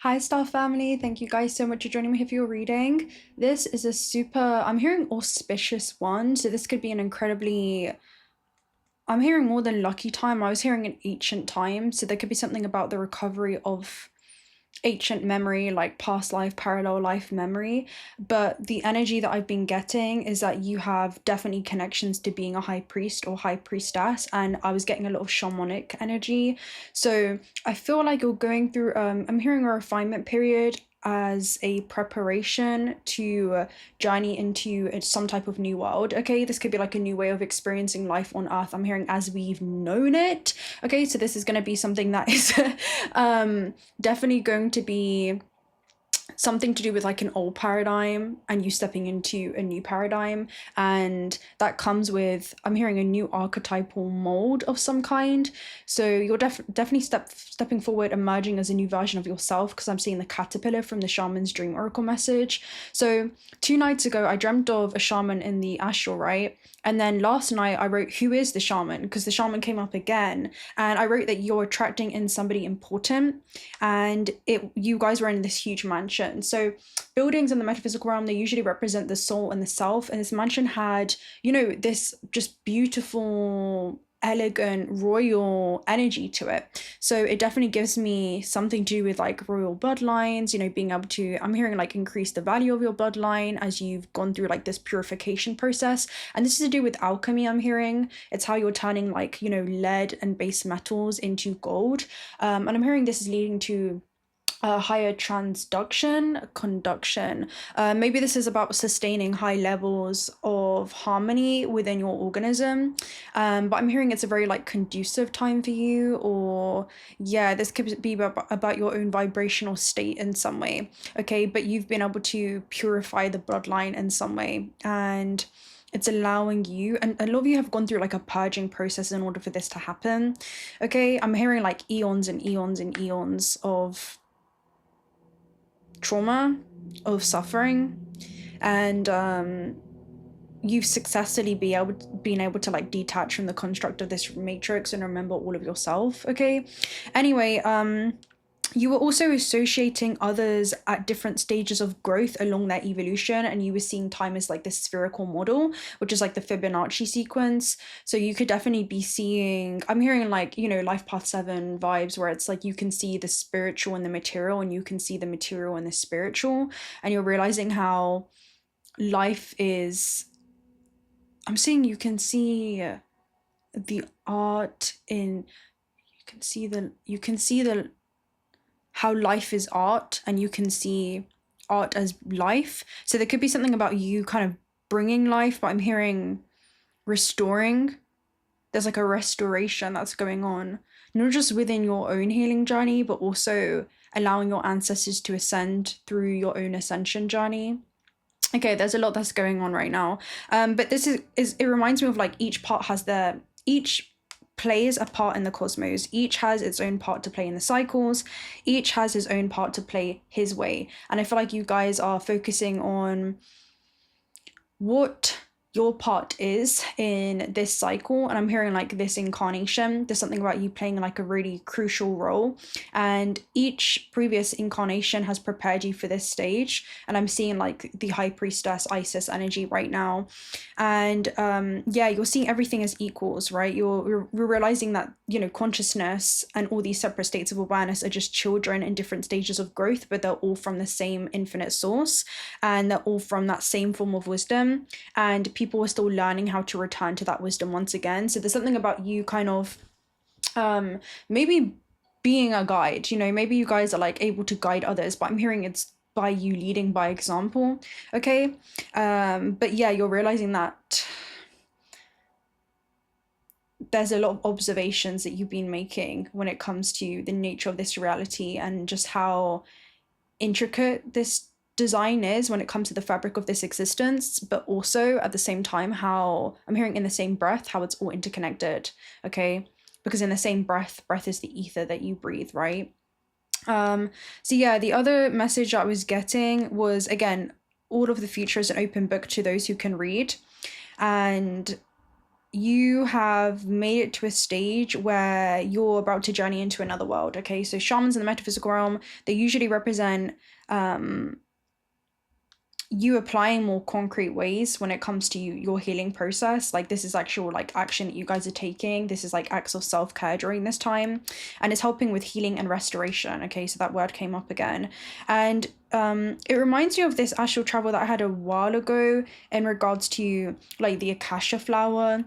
Hi, Star Family. Thank you guys so much for joining me here for your reading. This is a I'm hearing auspicious one. So this could be an I'm hearing more than lucky time. I was hearing an ancient time. So there could be something about the recovery of ancient memory, like past life, parallel life memory. But the energy that I've been getting is that you have definitely connections to being a high priest or high priestess. And I was getting a lot of shamanic energy. So I feel like you're going through, I'm hearing a refinement period as a preparation to journey into some type of new world. Okay, this could be like a new way of experiencing life on earth. I'm hearing as we've known it. Okay, so this is going to be something that is definitely going to be something to do with like an old paradigm and you stepping into a new paradigm, and that comes with, I'm hearing, a new archetypal mold of some kind. So you're definitely stepping forward, emerging as a new version of yourself, because I'm seeing the caterpillar from the shaman's dream oracle message. So 2 nights ago I dreamt of a shaman in the astral, right? And then last night I wrote, who is the shaman? Because the shaman came up again, and I wrote that you're attracting in somebody important, and you guys were in this huge mansion. So buildings in the metaphysical realm, they usually represent the soul and the self, and this mansion had, this just beautiful, elegant, royal energy to it. So it definitely gives me something to do with like royal bloodlines, being able to, I'm hearing, like, increase the value of your bloodline as you've gone through like this purification process. And this is to do with alchemy. I'm hearing it's how you're turning, like, lead and base metals into gold. And I'm hearing this is leading to higher transduction, conduction. Maybe this is about sustaining high levels of harmony within your organism. But I'm hearing it's a very like conducive time for you, or yeah, this could be about your own vibrational state in some way. Okay, but you've been able to purify the bloodline in some way, and it's allowing you, and a lot of you have gone through like a purging process in order for this to happen. Okay, I'm hearing like eons and eons and eons of trauma, of suffering, and you've successfully been able to like detach from the construct of this matrix and remember all of yourself. Okay, anyway, you were also associating others at different stages of growth along their evolution, and you were seeing time as like this spherical model, which is like the Fibonacci sequence. So you could definitely be seeing, I'm hearing like, life path 7 vibes, where it's like you can see the spiritual and the material, and you can see the material and the spiritual, and you're realizing how life is, I'm seeing you can see the art in, you can see the how life is art, and you can see art as life. So there could be something about you kind of bringing life, but I'm hearing restoring. There's like a restoration that's going on, not just within your own healing journey, but also allowing your ancestors to ascend through your own ascension journey. Okay, there's a lot that's going on right now. But this is it reminds me of like each plays a part in the cosmos. Each has its own part to play in the cycles. Each has his own part to play his way. And I feel like you guys are focusing on what your part is in this cycle, and I'm hearing like this incarnation, there's something about you playing like a really crucial role, and each previous incarnation has prepared you for this stage. And I'm seeing like the high priestess Isis energy right now, and yeah, you're seeing everything as equals, right? You're realizing that consciousness and all these separate states of awareness are just children in different stages of growth, but they're all from the same infinite source, and they're all from that same form of wisdom, and people are still learning how to return to that wisdom once again. So there's something about you kind of maybe being a guide, maybe you guys are like able to guide others, but I'm hearing it's by you leading by example. Okay, but yeah, you're realizing that there's a lot of observations that you've been making when it comes to the nature of this reality, and just how intricate this design is when it comes to the fabric of this existence, but also at the same time how I'm hearing in the same breath how it's all interconnected. Okay, because in the same breath is the ether that you breathe, right? So yeah, the other message I was getting was, again, all of the future is an open book to those who can read, and you have made it to a stage where you're about to journey into another world. Okay, so shamans in the metaphysical realm, they usually represent you applying more concrete ways when it comes to your healing process. Like, this is actual like action that you guys are taking. This is like acts of self-care during this time, and it's helping with healing and restoration. Okay, so that word came up again, and it reminds me of this astral travel that I had a while ago in regards to like the Akasha flower,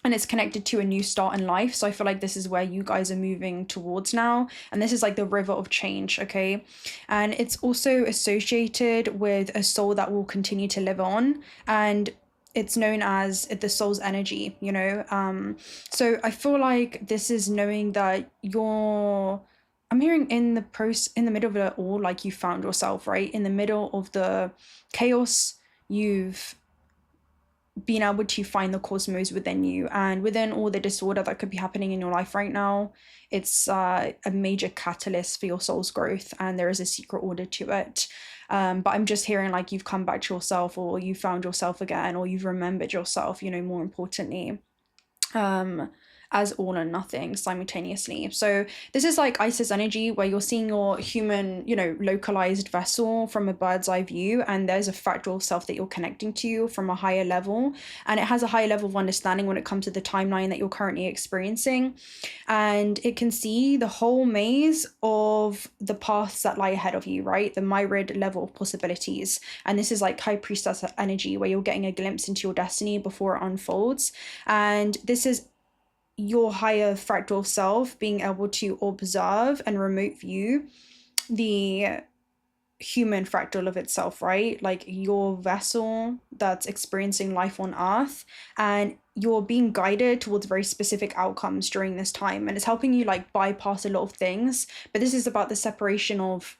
and it's connected to a new start in life. So I feel like this is where you guys are moving towards now, and this is like the river of change. Okay, and it's also associated with a soul that will continue to live on, and it's known as the soul's energy, you know. So I feel like this is knowing that I'm hearing in the middle of it all, like, you found yourself, right? In the middle of the chaos, you've being able to find the cosmos within you, and within all the disorder that could be happening in your life right now, it's a major catalyst for your soul's growth, and there is a secret order to it. But I'm just hearing like you've come back to yourself, or you found yourself again, or you've remembered yourself, you know, more importantly, as all and nothing simultaneously. So this is like Isis energy, where you're seeing your human, you know, localized vessel from a bird's eye view, and there's a fractal self that you're connecting to from a higher level, and it has a higher level of understanding when it comes to the timeline that you're currently experiencing, and it can see the whole maze of the paths that lie ahead of you, right? The myrid level of possibilities. And this is like high priestess energy, where you're getting a glimpse into your destiny before it unfolds, and this is your higher fractal self being able to observe and remote view the human fractal of itself, right? Like your vessel that's experiencing life on earth, and you're being guided towards very specific outcomes during this time, and it's helping you like bypass a lot of things. But this is about the separation of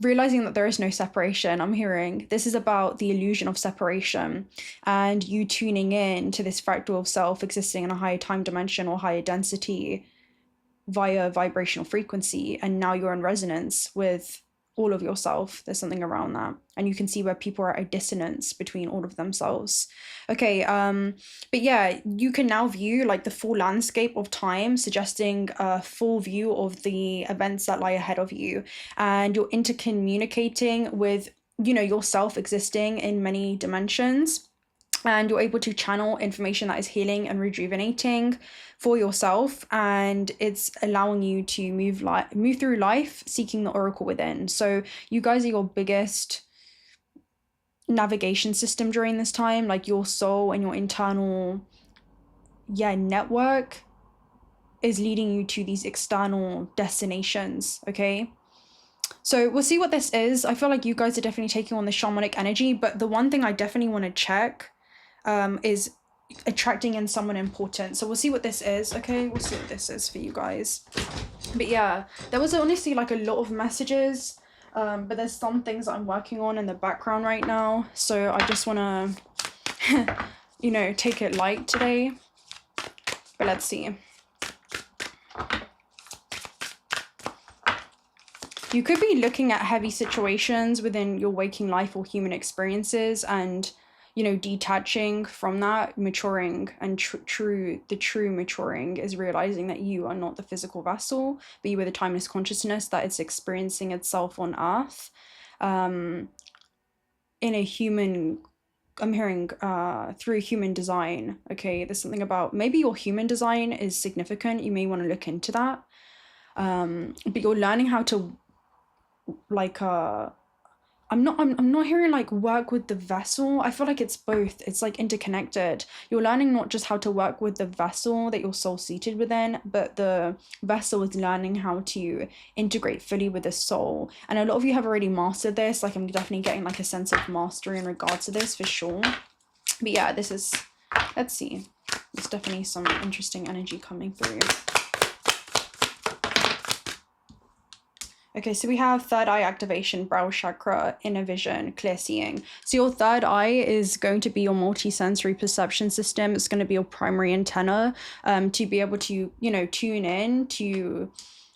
realizing that there is no separation. I'm hearing this is about the illusion of separation, and you tuning in to this fractal of self existing in a higher time dimension or higher density via vibrational frequency, and now you're in resonance with all of yourself. There's something around that, and you can see where people are at a dissonance between all of themselves. Okay, but yeah, you can now view like the full landscape of time, suggesting a full view of the events that lie ahead of you, and you're intercommunicating with, you know, yourself existing in many dimensions, and you're able to channel information that is healing and rejuvenating for yourself, and it's allowing you to move through life seeking the oracle within. So you guys are your biggest navigation system during this time. Like your soul and your internal network is leading you to these external destinations. Okay, so we'll see what this is. I feel like you guys are definitely taking on the shamanic energy, but the one thing I definitely want to check is attracting in someone important. So we'll see what this is. Okay, we'll see what this is for you guys. But yeah, there was honestly like a lot of messages, but there's some things that I'm working on in the background right now, so I just want to you know, take it light today. But let's see. You could be looking at heavy situations within your waking life or human experiences, and, you know, detaching from that, maturing, and the true maturing is realizing that you are not the physical vessel, but you are the timeless consciousness that is experiencing itself on earth, in a human, I'm hearing through human design. Okay, there's something about maybe your human design is significant. You may want to look into that, but you're learning how to like I'm not hearing like work with the vessel. I feel like it's both. It's like interconnected. You're learning not just how to work with the vessel that your soul seated within, but the vessel is learning how to integrate fully with the soul. And a lot of you have already mastered this. Like I'm definitely getting like a sense of mastery in regards to this for sure. But yeah, this is, let's see. There's definitely some interesting energy coming through. Okay, so we have third eye activation, brow chakra, inner vision, clear seeing. So your third eye is going to be your multi-sensory perception system. It's going to be your primary antenna, to be able to, you know, tune in to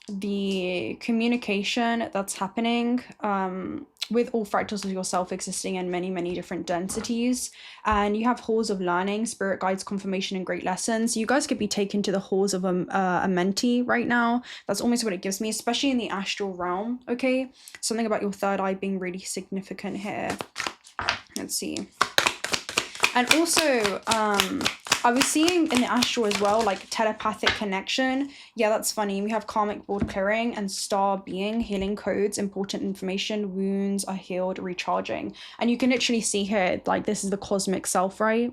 the communication that's happening with all fractals of yourself existing in many, many different densities. And you have halls of learning, spirit guides, confirmation, and great lessons. You guys could be taken to the halls of a mentee right now. That's almost what it gives me, especially in the astral realm, okay? Something about your third eye being really significant here. Let's see. And also, I was seeing in the astral as well, like telepathic connection. Yeah, that's funny. We have karmic board clearing and star being, healing codes, important information, wounds are healed, recharging. And you can literally see here, like this is the cosmic self, right?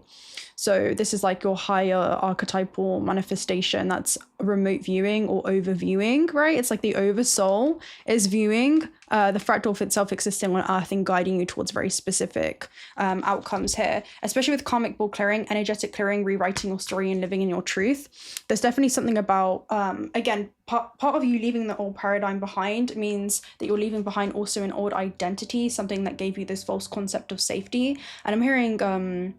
So this is like your higher archetypal manifestation. That's remote viewing or overviewing, right? It's like the oversoul is viewing the fractal of itself existing on Earth and guiding you towards very specific outcomes here, especially with karmic ball clearing, energetic clearing, rewriting your story and living in your truth. There's definitely something about, again, part of you leaving the old paradigm behind means that you're leaving behind also an old identity, something that gave you this false concept of safety. And I'm hearing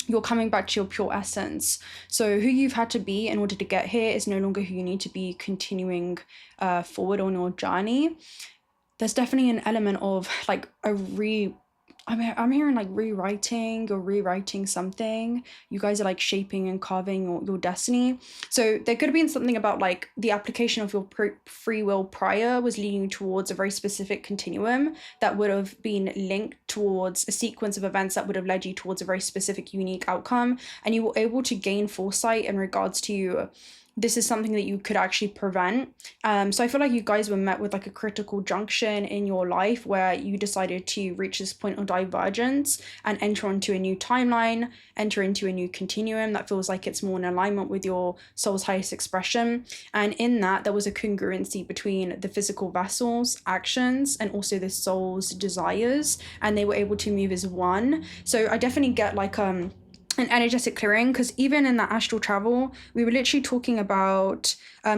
you're coming back to your pure essence. So who you've had to be in order to get here is no longer who you need to be continuing forward on your journey. There's definitely an element of like I'm hearing like rewriting or rewriting something. You guys are like shaping and carving your destiny. So there could have been something about like the application of your free will prior was leading you towards a very specific continuum that would have been linked towards a sequence of events that would have led you towards a very specific, unique outcome. And you were able to gain foresight in regards to this is something that you could actually prevent. So I feel like you guys were met with like a critical junction in your life where you decided to reach this point of divergence and enter onto a new timeline, enter into a new continuum that feels like it's more in alignment with your soul's highest expression. And in that, there was a congruency between the physical vessel's actions and also the soul's desires, and they were able to move as one. So I definitely get like an energetic clearing, because even in that astral travel, we were literally talking about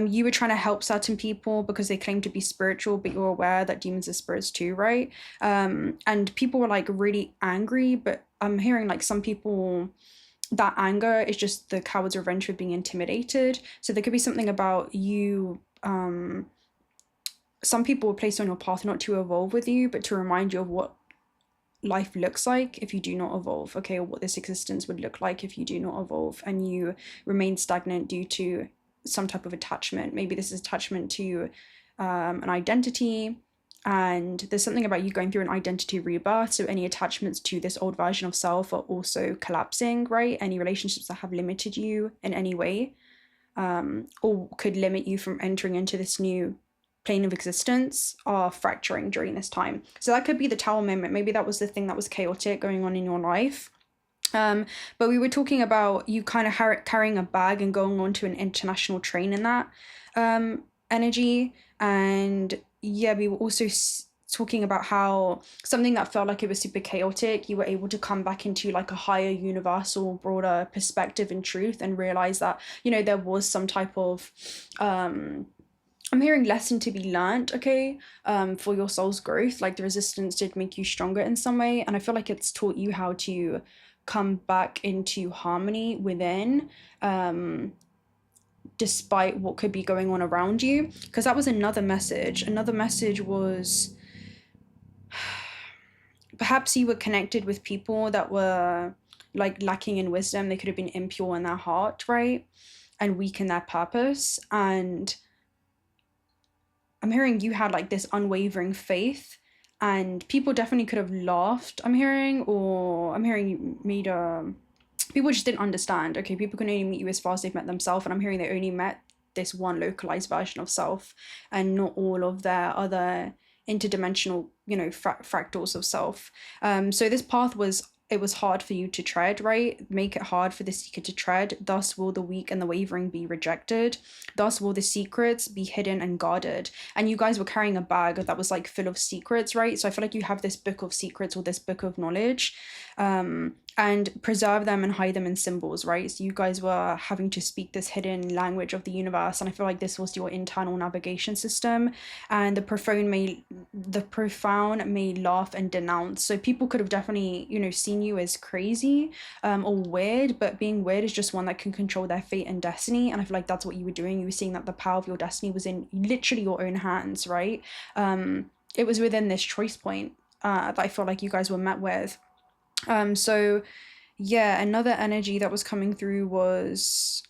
you were trying to help certain people because they claim to be spiritual, but you're aware that demons are spirits too, right? And people were like really angry, but I'm hearing like some people, that anger is just the coward's revenge for being intimidated. So there could be something about you, some people were placed on your path not to evolve with you, but to remind you of what life looks like if you do not evolve, okay, or what this existence would look like if you do not evolve and you remain stagnant due to some type of attachment. Maybe this is attachment to an identity, and there's something about you going through an identity rebirth. So any attachments to this old version of self are also collapsing, right? Any relationships that have limited you in any way or could limit you from entering into this new plane of existence are fracturing during this time. So that could be the Tower moment. Maybe that was the thing that was chaotic going on in your life. But we were talking about you kind of carrying a bag and going on to an international train in that energy. And yeah, we were also talking about how something that felt like it was super chaotic, you were able to come back into like a higher universal, broader perspective and truth and realize that, you know, there was some type of I'm hearing lesson to be learned, okay, for your soul's growth. Like the resistance did make you stronger in some way. And I feel like it's taught you how to come back into harmony within, despite what could be going on around you. Because that was another message. Another message was perhaps you were connected with people that were like lacking in wisdom. They could have been impure in their heart, right? And weak in their purpose. And I'm hearing you had like this unwavering faith, and people definitely could have laughed, I'm hearing you made people just didn't understand, okay? People can only meet you as far as they've met themselves, and I'm hearing they only met this one localized version of self and not all of their other interdimensional, you know, fractals of self. So this path was, it was hard for you to tread, right? Make it hard for the seeker to tread. Thus will the weak and the wavering be rejected. Thus will the secrets be hidden and guarded. And you guys were carrying a bag that was like full of secrets, right? So I feel like you have this book of secrets or this book of knowledge, and preserve them and hide them in symbols, right? So you guys were having to speak this hidden language of the universe, and I feel like this was your internal navigation system. And the profound may laugh and denounce. So people could have definitely, you know, seen you as crazy or weird, but being weird is just one that can control their fate and destiny. And I feel like that's what you were doing. You were seeing that the power of your destiny was in literally your own hands, right? It was within this choice point. that I feel like you guys were met with. So yeah, another energy that was coming through was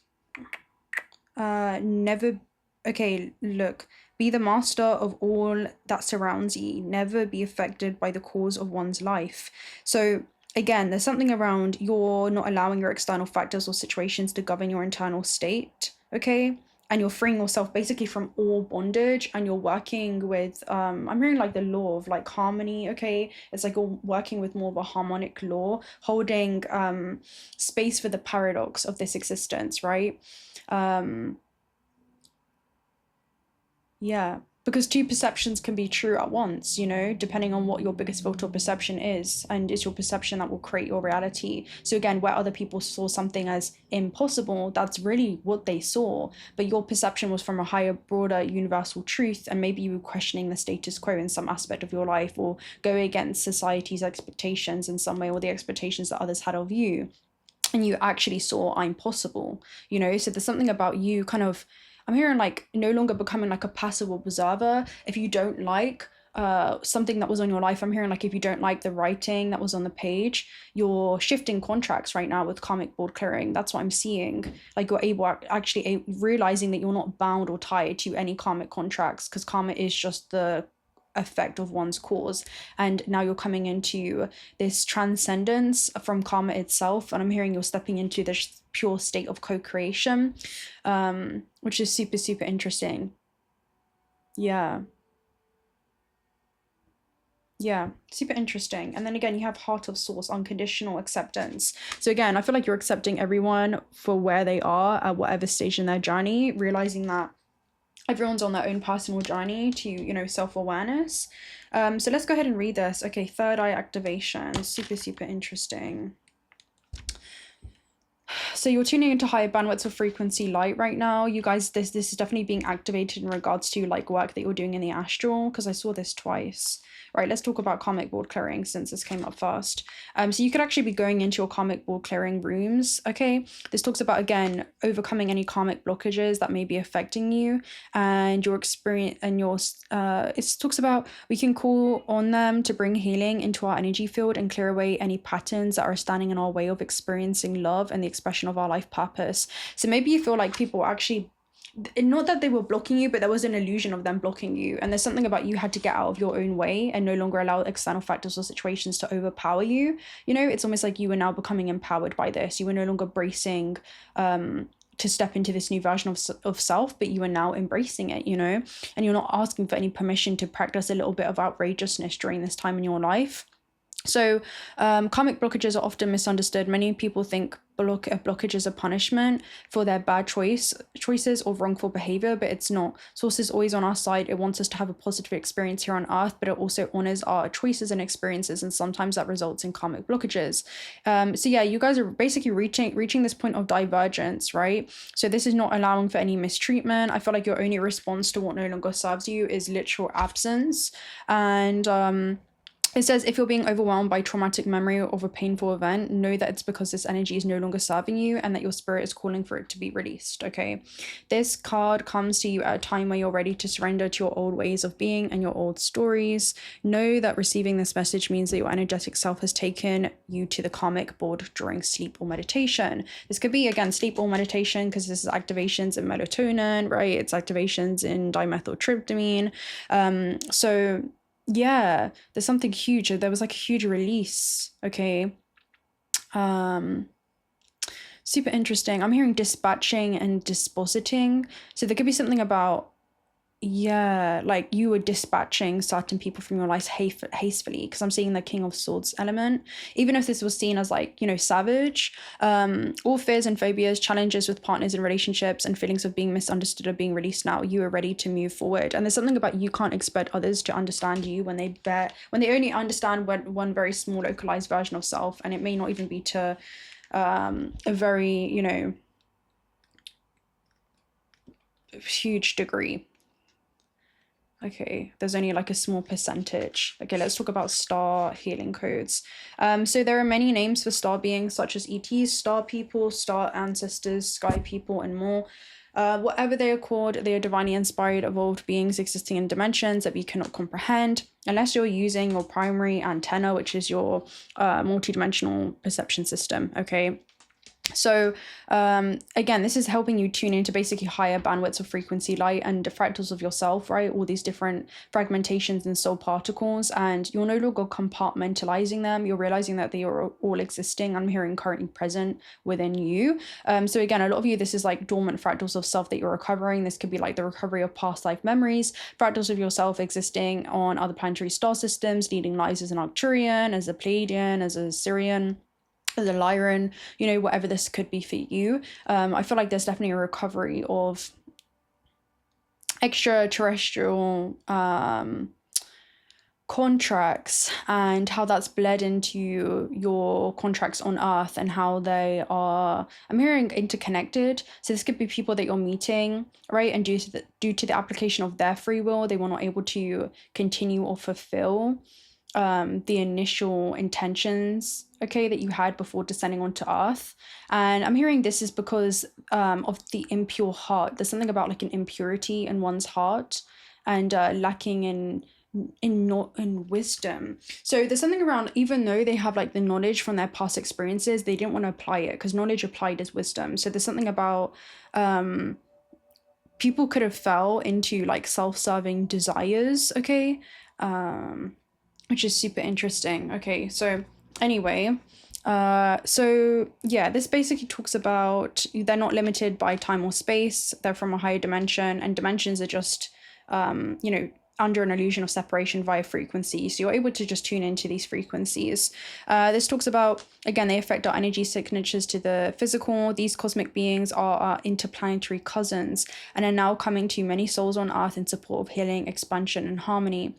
never, okay, look, be the master of all that surrounds ye, never be affected by the cause of one's life. So again, there's something around you're not allowing your external factors or situations to govern your internal state, okay? And you're freeing yourself basically from all bondage, and you're working with I'm hearing like the law of like harmony, okay? It's like you're working with more of a harmonic law, holding space for the paradox of this existence, right? Yeah, because two perceptions can be true at once, you know, depending on what your biggest filter of perception is. And it's your perception that will create your reality. So again, where other people saw something as impossible, that's really what they saw. But your perception was from a higher, broader, universal truth. And maybe you were questioning the status quo in some aspect of your life, or going against society's expectations in some way, or the expectations that others had of you. And you actually saw I'm possible, you know? So there's something about you kind of, I'm hearing like no longer becoming like a passive observer. If you don't like something that was on your life, I'm hearing like if you don't like the writing that was on the page, you're shifting contracts right now with karmic board clearing. That's what I'm seeing. Like you're able actually realizing that you're not bound or tied to any karmic contracts, because karma is just the effect of one's cause. And now you're coming into this transcendence from karma itself, and I'm hearing you're stepping into this pure state of co-creation, which is super, super interesting. Yeah, super interesting. And then again, you have heart of source, unconditional acceptance. So again, I feel like you're accepting everyone for where they are at whatever stage in their journey, realizing that everyone's on their own personal journey to, you know, self-awareness. So let's go ahead and read this. Okay, third eye activation, super, super interesting. So you're tuning into higher bandwidths of frequency light right now. You guys, this is definitely being activated in regards to like work that you're doing in the astral, because I saw this twice. Right, let's talk about karmic board clearing since this came up first. So you could actually be going into your karmic board clearing rooms, okay? This talks about, again, overcoming any karmic blockages that may be affecting you and your experience, and your, it talks about we can call on them to bring healing into our energy field and clear away any patterns that are standing in our way of experiencing love and the expression of our life purpose. So maybe you feel like people actually, not that they were blocking you, but there was an illusion of them blocking you, and there's something about you had to get out of your own way and no longer allow external factors or situations to overpower you. You know, it's almost like you were now becoming empowered by this. You were no longer bracing to step into this new version of self, but you are now embracing it, you know, and you're not asking for any permission to practice a little bit of outrageousness during this time in your life. So karmic blockages are often misunderstood. Many people think blockages are punishment for their bad choices or wrongful behavior, but it's not. Source is always on our side. It wants us to have a positive experience here on earth, but it also honors our choices and experiences, and sometimes that results in karmic blockages. So yeah, you guys are basically reaching this point of divergence, right? So this is not allowing for any mistreatment. I feel like your only response to what no longer serves you is literal absence. And it says, if you're being overwhelmed by traumatic memory of a painful event, know that it's because this energy is no longer serving you and that your spirit is calling for it to be released, okay? This card comes to you at a time where you're ready to surrender to your old ways of being and your old stories. Know that receiving this message means that your energetic self has taken you to the karmic board during sleep or meditation. This could be, again, sleep or meditation, because this is activations in melatonin, right? It's activations in dimethyltryptamine. So yeah, there's something huge. There was like a huge release, okay? Super interesting. I'm hearing dispatching and dispositing. So there could be something about, yeah, like you were dispatching certain people from your life hastily, because I'm seeing the King of Swords element. Even if this was seen as like, you know, savage, all fears and phobias, challenges with partners and relationships, and feelings of being misunderstood are being released now. You are ready to move forward. And there's something about you can't expect others to understand you when they only understand one very small localized version of self, and it may not even be to a very, you know, huge degree. Okay, there's only like a small percentage. Okay, let's talk about star healing codes. So there are many names for star beings, such as ETs, star people, star ancestors, sky people, and more. Whatever they are called, they are divinely inspired, evolved beings existing in dimensions that we cannot comprehend, unless you're using your primary antenna, which is your multidimensional perception system, okay? So again, this is helping you tune into basically higher bandwidths of frequency light and the fractals of yourself, right? All these different fragmentations and soul particles, and you're no longer compartmentalizing them. You're realizing that they are all existing. I'm hearing currently present within you. So again, a lot of you, this is like dormant fractals of self that you're recovering. This could be like the recovery of past life memories, fractals of yourself existing on other planetary star systems, leading lives as an Arcturian, as a Pleiadian, as a Sirian, the 𝓤𝓮, you know, whatever this could be for you. I feel like there's definitely a recovery of extraterrestrial contracts and how that's bled into your contracts on Earth and how they are, I'm hearing, interconnected. So this could be people that you're meeting, right? And due to the application of their free will, they were not able to continue or fulfill the initial intentions, okay, that you had before descending onto Earth. And I'm hearing this is because of the impure heart. There's something about like an impurity in one's heart and lacking in wisdom. So there's something around, even though they have like the knowledge from their past experiences, they didn't want to apply it, because knowledge applied is wisdom. So there's something about people could have fell into like self-serving desires, okay, which is super interesting. Okay, so anyway, so yeah, this basically talks about they're not limited by time or space. They're from a higher dimension, and dimensions are just you know, under an illusion of separation via frequency. So you're able to just tune into these frequencies. This talks about, again, they affect our energy signatures to the physical. These cosmic beings are our interplanetary cousins and are now coming to many souls on Earth in support of healing, expansion, and harmony.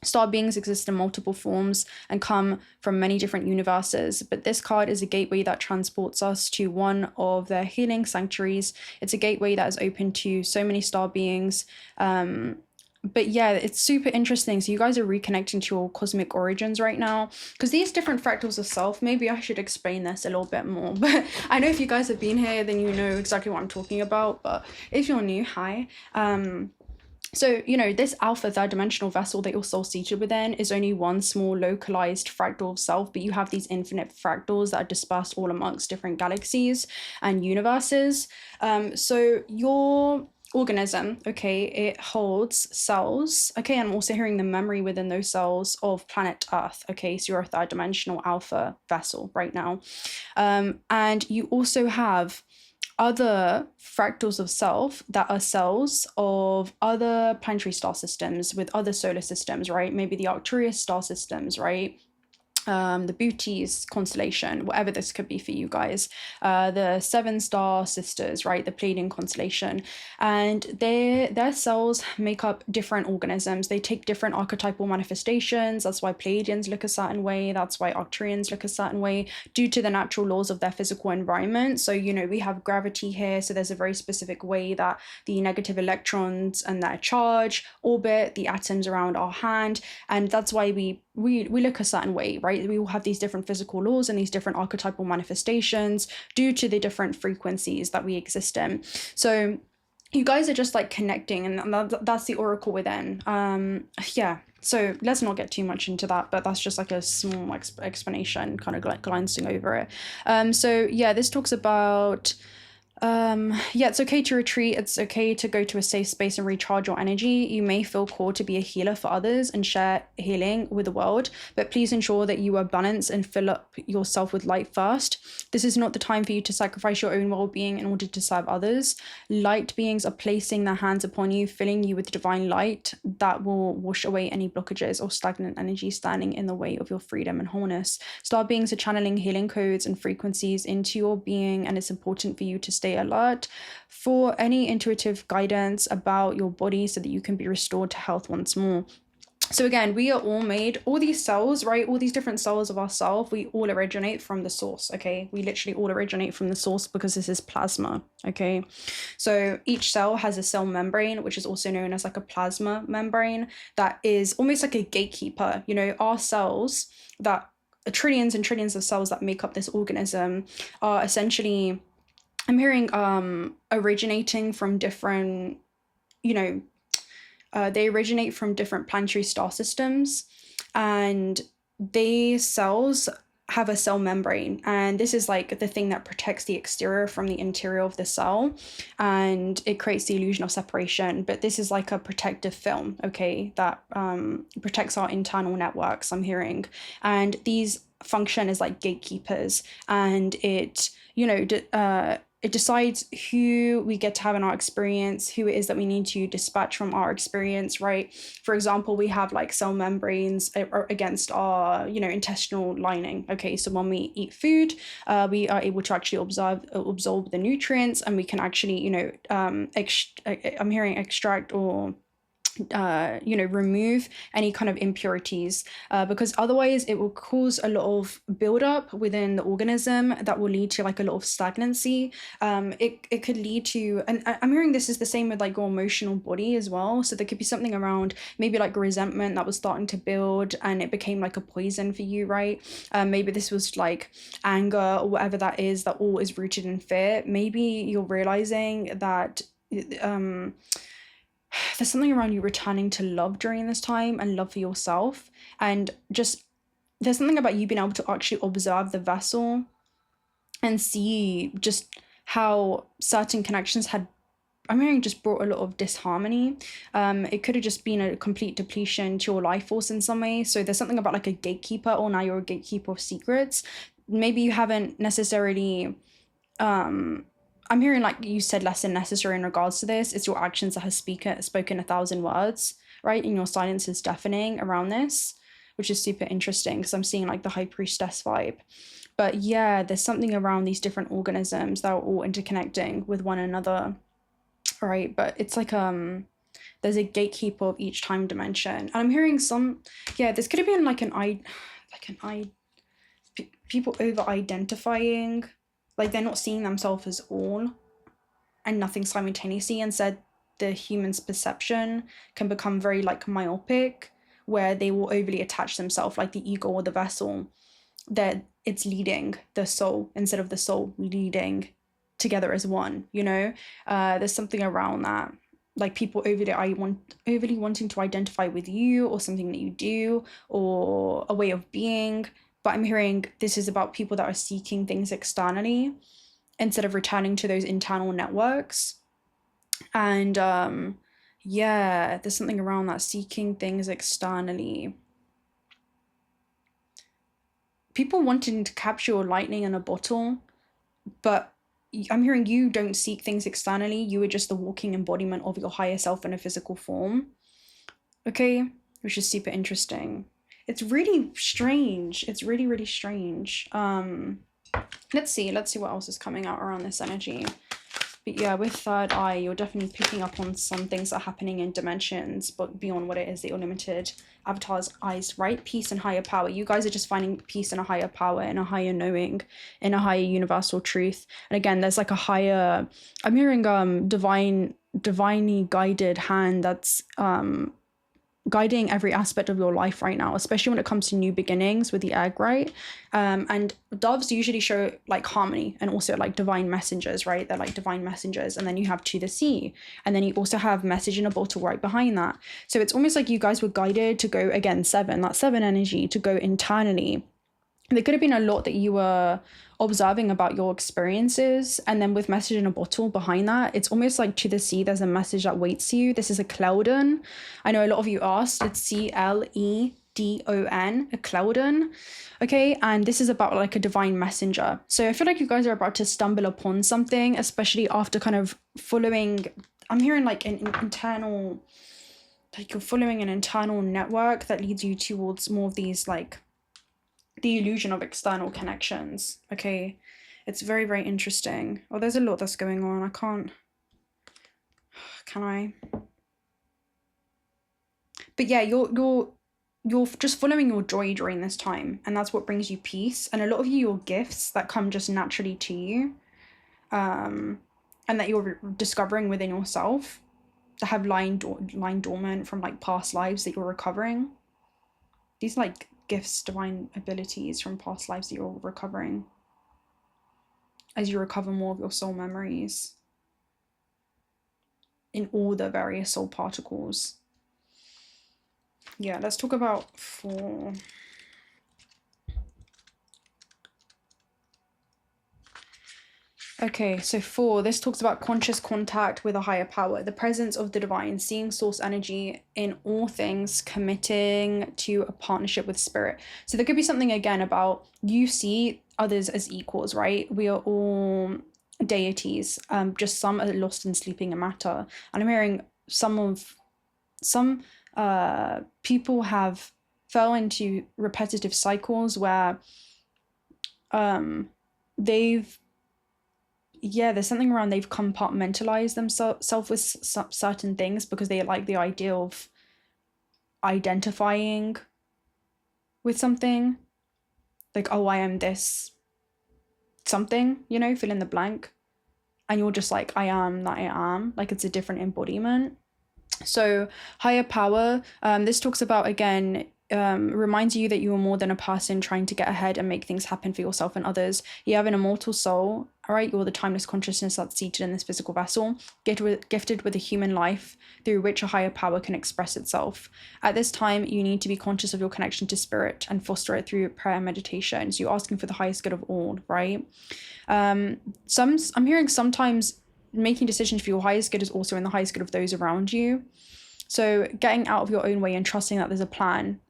Star beings exist in multiple forms and come from many different universes, but this card is a gateway that transports us to one of their healing sanctuaries. It's a gateway that is open to so many star beings. But yeah, it's super interesting. So you guys are reconnecting to your cosmic origins right now, because these different fractals of self, maybe I should explain this a little bit more, but I know if you guys have been here, then you know exactly what I'm talking about. But if you're new, hi. So, you know, this alpha third dimensional vessel that you're soul seated within is only one small localized fractal of self, but you have these infinite fractals that are dispersed all amongst different galaxies and universes. So your organism, okay, it holds cells, okay, and I'm also hearing the memory within those cells of planet Earth, okay, so you're a third dimensional alpha vessel right now. And you also have other fractals of self that are cells of other planetary star systems with other solar systems, right? Maybe the Arcturus star systems, right? The Bootes constellation, whatever this could be for you guys, the 7-star sisters, right, the Pleiadian constellation, and their cells make up different organisms. They take different archetypal manifestations. That's why Pleiadians look a certain way, that's why Arcturians look a certain way, due to the natural laws of their physical environment. So, you know, we have gravity here, so there's a very specific way that the negative electrons and their charge orbit the atoms around our hand, and that's why we look a certain way, right? We all have these different physical laws and these different archetypal manifestations due to the different frequencies that we exist in. So you guys are just like connecting, and that's the oracle within. Yeah, so let's not get too much into that, but that's just like a small explanation, kind of like glancing over it. So yeah, this talks about yeah, it's okay to retreat. It's okay to go to a safe space and recharge your energy. You may feel called to be a healer for others and share healing with the world, but please ensure that you are balanced and fill up yourself with light first. This is not the time for you to sacrifice your own well-being in order to serve others. Light beings are placing their hands upon you, filling you with divine light that will wash away any blockages or stagnant energy standing in the way of your freedom and wholeness. Star beings are channeling healing codes and frequencies into your being, and it's important for you to stay alert for any intuitive guidance about your body so that you can be restored to health once more. So again, we are all made, all these cells, right? All these different cells of ourselves, we all originate from the source, okay? We literally all originate from the source because this is plasma, okay? So each cell has a cell membrane, which is also known as like a plasma membrane, that is almost like a gatekeeper. You know, our cells, that trillions and trillions of cells that make up this organism, are essentially I'm hearing originating from different, you know, they originate from different planetary star systems, and these cells have a cell membrane, and this is like the thing that protects the exterior from the interior of the cell, and it creates the illusion of separation. But this is like a protective film, okay, that protects our internal networks, I'm hearing. And these function as like gatekeepers, and it, you know, it decides who we get to have in our experience, who it is that we need to dispatch from our experience, right? For example, we have like cell membranes against our, you know, intestinal lining. Okay, so when we eat food, we are able to actually absorb the nutrients, and we can actually, you know, I'm hearing extract or you know, remove any kind of impurities, because otherwise it will cause a lot of buildup within the organism that will lead to like a lot of stagnancy. It could lead to, and I'm hearing this is the same with like your emotional body as well. So there could be something around maybe like resentment that was starting to build, and it became like a poison for you, right? Maybe this was like anger or whatever that is, that all is rooted in fear. Maybe you're realizing that there's something around you returning to love during this time, and love for yourself, and just there's something about you being able to actually observe the vessel and see just how certain connections had, I'm hearing, just brought a lot of disharmony. It could have just been a complete depletion to your life force in some way. So there's something about like a gatekeeper, or now you're a gatekeeper of secrets. Maybe you haven't necessarily I'm hearing like you said less than necessary in regards to this. It's your actions that has spoken 1,000 words, right? And your silence is deafening around this, which is super interesting because I'm seeing like the high priestess vibe. But yeah, there's something around these different organisms that are all interconnecting with one another, right? But it's like there's a gatekeeper of each time dimension. And I'm hearing this could have been like people over identifying, like they're not seeing themselves as all and nothing simultaneously. Instead, the human's perception can become very like myopic, where they will overly attach themselves, like the ego or the vessel, that it's leading the soul instead of the soul leading together as one, you know? There's something around that. Like people overly wanting to identify with you or something that you do or a way of being. But I'm hearing this is about people that are seeking things externally instead of returning to those internal networks. And there's something around that, seeking things externally. People wanting to capture your lightning in a bottle, but I'm hearing you don't seek things externally. You are just the walking embodiment of your higher self in a physical form. Okay, which is super interesting. It's really strange. It's really, really strange. Let's see what else is coming out around this energy. But yeah, with third eye, you're definitely picking up on some things that are happening in dimensions, but beyond what it is that your limited avatar's eyes, right? Peace and higher power. You guys are just finding peace and a higher power, and a higher knowing, in a higher universal truth. And again, there's like a higher, I'm hearing divinely guided hand that's guiding every aspect of your life right now, especially when it comes to new beginnings with the egg, right? And doves usually show like harmony, and also like divine messengers, right? They're like divine messengers. And then you have to the sea, and then you also have message in a bottle right behind that. So it's almost like you guys were guided to go, again, that seven energy, to go internally. There could have been a lot that you were observing about your experiences, and then with message in a bottle behind that, it's almost like to the sea, there's a message that waits you. This is a 𝓚. I know a lot of you asked. It's 𝓚, a 𝓚. Okay, and this is about like a divine messenger. So I feel like you guys are about to stumble upon something, especially after kind of following, I'm hearing like an internal, like you're following an internal network that leads you towards more of these like the illusion of external connections. Okay, it's very, very interesting. Oh, there's a lot that's going on. Can I? But yeah, you're just following your joy during this time, and that's what brings you peace. And a lot of you, your gifts that come just naturally to you, and that you're discovering within yourself, that have lying dormant from like past lives that you're recovering. These like gifts, divine abilities from past lives that you're recovering. as you recover more of your soul memories in all the various soul particles. Yeah, let's talk about 4. Okay, so 4, this talks about conscious contact with a higher power, the presence of the divine, seeing source energy in all things, committing to a partnership with spirit. So there could be something again about you see others as equals, right? We are all deities, just some are lost in sleeping in matter. And I'm hearing some people have fell into repetitive cycles where there's something around they've compartmentalized themselves with certain things because they like the idea of identifying with something. Like, oh, I am this something, you know, fill in the blank. And you're just like, I am that I am. Like, it's a different embodiment. So higher power, this talks about, again, reminds you that you are more than a person trying to get ahead and make things happen for yourself and others. You have an immortal soul, all right? You're the timeless consciousness that's seated in this physical vessel, gifted with a human life through which a higher power can express itself. At this time, you need to be conscious of your connection to spirit and foster it through prayer and meditation. So you're asking for the highest good of all, right? I'm hearing sometimes making decisions for your highest good is also in the highest good of those around you. So getting out of your own way and trusting that there's a plan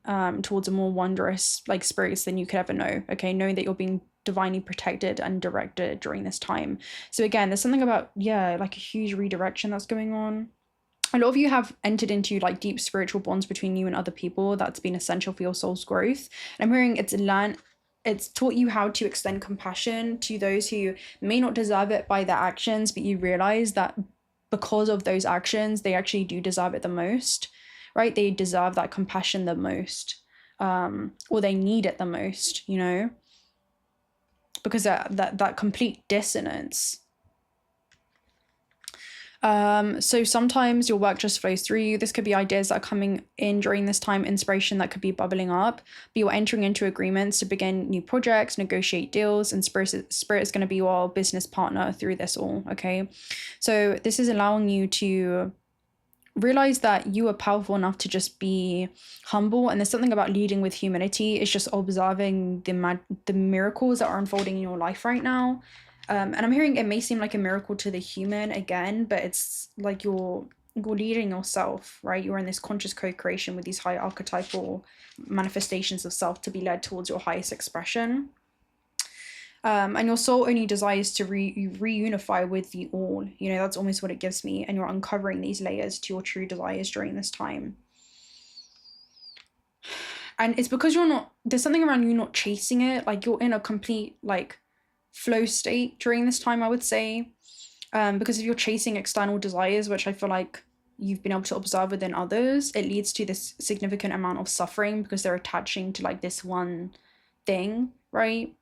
towards a more wondrous like spirits than you could ever know. Okay, knowing that you're being divinely protected and directed during this time. So again, there's something about, yeah, like a huge redirection that's going on. A lot of you have entered into like deep spiritual bonds between you and other people that's been essential for your soul's growth. And I'm hearing it's taught you how to extend compassion to those who may not deserve it by their actions, but you realize that because of those actions, they actually do deserve it the most, right? They deserve that compassion the most, or they need it the most, you know, because that complete dissonance. So sometimes your work just flows through you. This could be ideas that are coming in during this time, inspiration that could be bubbling up, but you're entering into agreements to begin new projects, negotiate deals, and spirit is going to be your business partner through this all, okay? So this is allowing you to realize that you are powerful enough to just be humble, and there's something about leading with humility. It's just observing the miracles that are unfolding in your life right now. And I'm hearing it may seem like a miracle to the human again, but it's like you're leading yourself, right? You're in this conscious co-creation with these high archetypal manifestations of self to be led towards your highest expression. And your soul only desires to reunify with the all. You know, that's almost what it gives me. And you're uncovering these layers to your true desires during this time. And it's because there's something around you not chasing it. Like you're in a complete like flow state during this time, I would say, because if you're chasing external desires, which I feel like you've been able to observe within others, it leads to this significant amount of suffering because they're attaching to like this one thing, right?